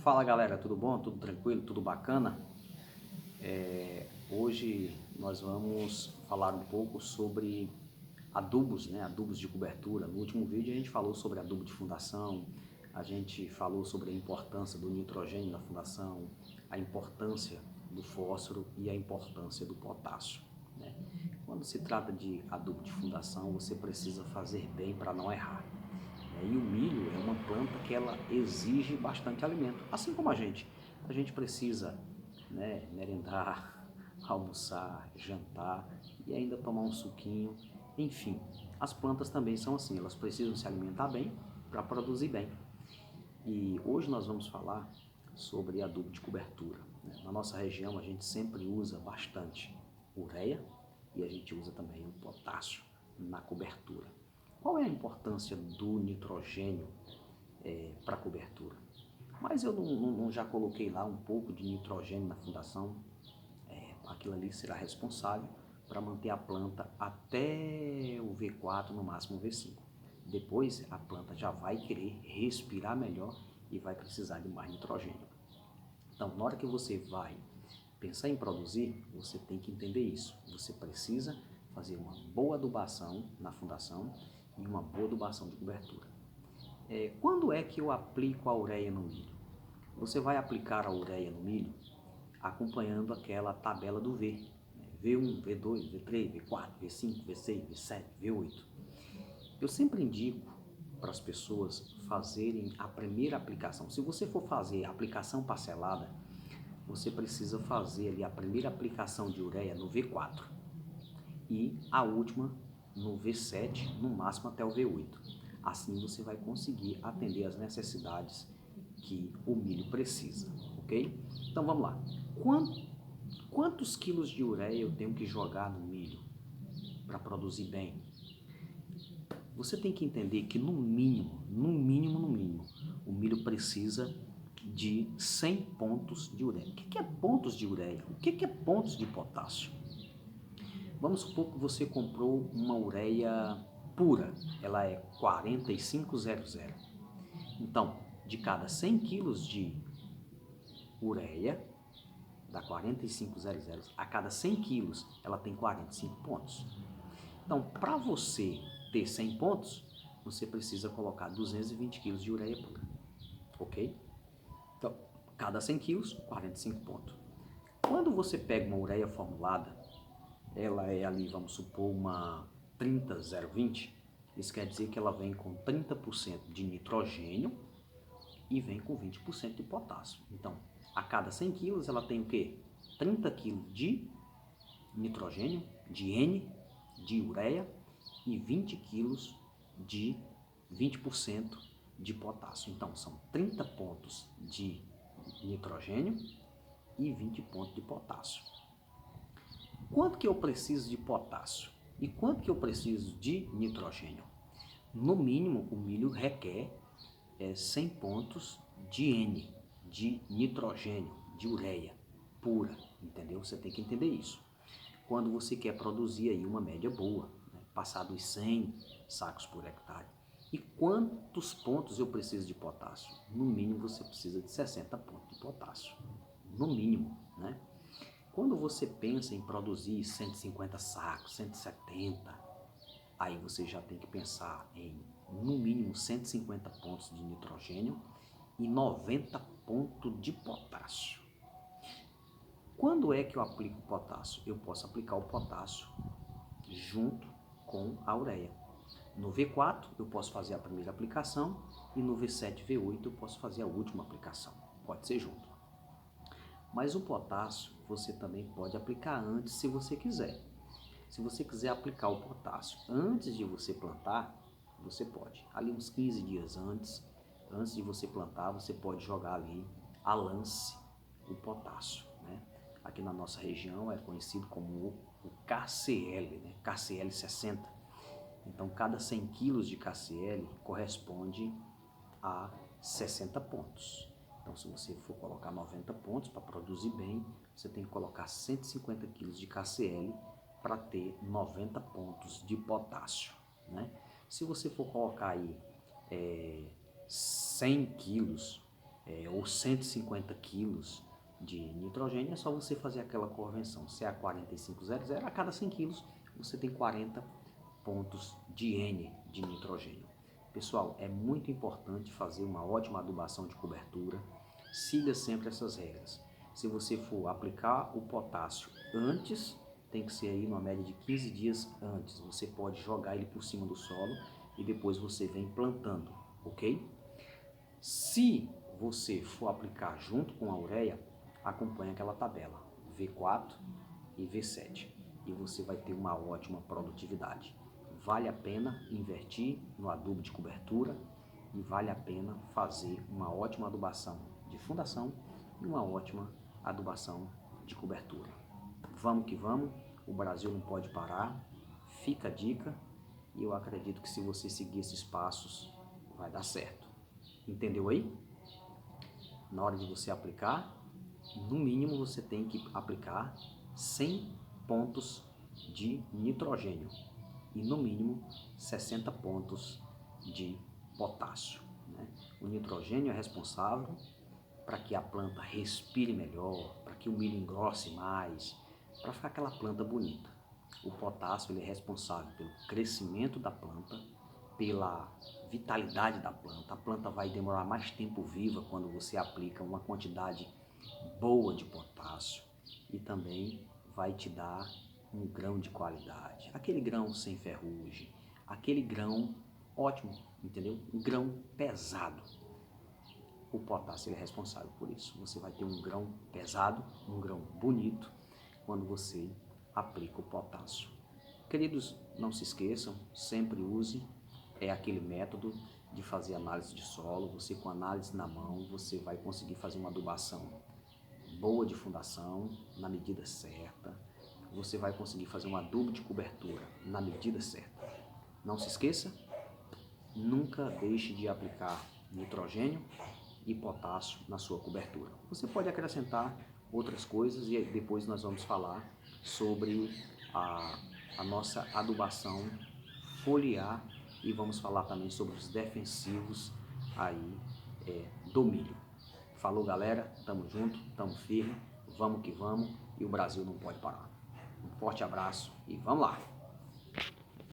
Fala galera, tudo bom? Tudo tranquilo? Tudo bacana? Hoje nós vamos falar um pouco sobre adubos, né? Adubos de cobertura. No último vídeo a gente falou sobre adubo de fundação, a gente falou sobre a importância do nitrogênio na fundação, a importância do fósforo e a importância do potássio, né? Quando se trata de adubo de fundação, você precisa fazer bem para não errar. E o milho é uma planta que ela exige bastante alimento, assim como a gente. A gente precisa, né, merendar, almoçar, jantar e ainda tomar um suquinho. Enfim, as plantas também são assim, elas precisam se alimentar bem para produzir bem. E hoje nós vamos falar sobre adubo de cobertura. Na nossa região a gente sempre usa bastante ureia e a gente usa também o potássio na cobertura. Qual é a importância do nitrogênio para a cobertura? Mas eu não já coloquei lá um pouco de nitrogênio na fundação. Aquilo ali será responsável para manter a planta até o V4, no máximo o V5. Depois a planta já vai querer respirar melhor e vai precisar de mais nitrogênio. Então, na hora que você vai pensar em produzir, você tem que entender isso. Você precisa fazer uma boa adubação na fundação e uma boa adubação de cobertura. Quando é que eu aplico a ureia no milho? Você vai aplicar a ureia no milho acompanhando aquela tabela do V, né? V1, V2, V3, V4, V5, V6, V7, V8. Eu sempre indico para as pessoas fazerem a primeira aplicação. Se você for fazer a aplicação parcelada, você precisa fazer ali a primeira aplicação de ureia no V4 e a última no V7, no máximo até o V8. Assim você vai conseguir atender as necessidades que o milho precisa, ok? Então vamos lá. Quantos quilos de ureia eu tenho que jogar no milho para produzir bem? Você tem que entender que no mínimo, o milho precisa de 100 pontos de ureia. O que é pontos de ureia? O que é pontos de potássio? Vamos supor que você comprou uma ureia pura, ela é 4500. Então, de cada 100 quilos de ureia, dá 4500, a cada 100 quilos ela tem 45 pontos. Então, para você ter 100 pontos, você precisa colocar 220 quilos de ureia pura, ok? Então, cada 100 quilos, 45 pontos. Quando você pega uma ureia formulada, ela é ali, vamos supor, uma 30020, isso quer dizer que ela vem com 30% de nitrogênio e vem com 20% de potássio. Então, a cada 100 quilos ela tem o quê? 30 quilos de nitrogênio, de N, de ureia e 20 quilos de 20% de potássio. Então, são 30 pontos de nitrogênio e 20 pontos de potássio. Quanto que eu preciso de potássio e quanto que eu preciso de nitrogênio? No mínimo, o milho requer 100 pontos de N, de nitrogênio, de ureia pura, entendeu? Você tem que entender isso. Quando você quer produzir aí uma média boa, né, passar dos 100 sacos por hectare. E quantos pontos eu preciso de potássio? No mínimo você precisa de 60 pontos de potássio, no mínimo, né? Quando você pensa em produzir 150 sacos, 170, aí você já tem que pensar em, no mínimo, 150 pontos de nitrogênio e 90 pontos de potássio. Quando é que eu aplico o potássio? Eu posso aplicar o potássio junto com a ureia. No V4 eu posso fazer a primeira aplicação e no V7, V8 eu posso fazer a última aplicação. Pode ser junto. Mas o potássio você também pode aplicar antes se você quiser. Se você quiser aplicar o potássio antes de você plantar, você pode. Ali uns 15 dias antes de você plantar, você pode jogar ali a lance o potássio, né? Aqui na nossa região é conhecido como o KCl, né? KCl 60. Então, cada 100 quilos de KCl corresponde a 60 pontos. Então, se você for colocar 90 pontos para produzir bem, você tem que colocar 150 quilos de KCl para ter 90 pontos de potássio, né? Se você for colocar aí 100 quilos ou 150 quilos de nitrogênio, é só você fazer aquela conversão. Se é a 4500, a cada 100 quilos você tem 40 pontos de N de nitrogênio. Pessoal, é muito importante fazer uma ótima adubação de cobertura. Siga sempre essas regras. Se você for aplicar o potássio antes, tem que ser aí numa média de 15 dias antes. Você pode jogar ele por cima do solo e depois você vem plantando, ok? Se você for aplicar junto com a ureia, acompanhe aquela tabela V4 e V7 e você vai ter uma ótima produtividade. Vale a pena invertir no adubo de cobertura e vale a pena fazer uma ótima adubação de fundação e uma ótima adubação de cobertura. Vamos que vamos, o Brasil não pode parar, fica a dica e eu acredito que se você seguir esses passos vai dar certo. Entendeu aí? Na hora de você aplicar, no mínimo você tem que aplicar 100 pontos de nitrogênio e no mínimo 60 pontos de potássio, né? O nitrogênio é responsável para que a planta respire melhor, para que o milho engrosse mais, para ficar aquela planta bonita. O potássio ele é responsável pelo crescimento da planta, pela vitalidade da planta. A planta vai demorar mais tempo viva quando você aplica uma quantidade boa de potássio e também vai te dar um grão de qualidade, aquele grão sem ferrugem, aquele grão ótimo, entendeu? Um grão pesado. O potássio ele é responsável por isso. Você vai ter um grão pesado, um grão bonito, quando você aplica o potássio. Queridos, não se esqueçam, sempre use aquele método de fazer análise de solo. Você com análise na mão, você vai conseguir fazer uma adubação boa de fundação, na medida certa. Você vai conseguir fazer um adubo de cobertura na medida certa. Não se esqueça, nunca deixe de aplicar nitrogênio e potássio na sua cobertura. Você pode acrescentar outras coisas e depois nós vamos falar sobre a nossa adubação foliar e vamos falar também sobre os defensivos aí do milho. Falou, galera, tamo junto, tamo firme, vamos que vamos e o Brasil não pode parar. Um forte abraço e vamos lá!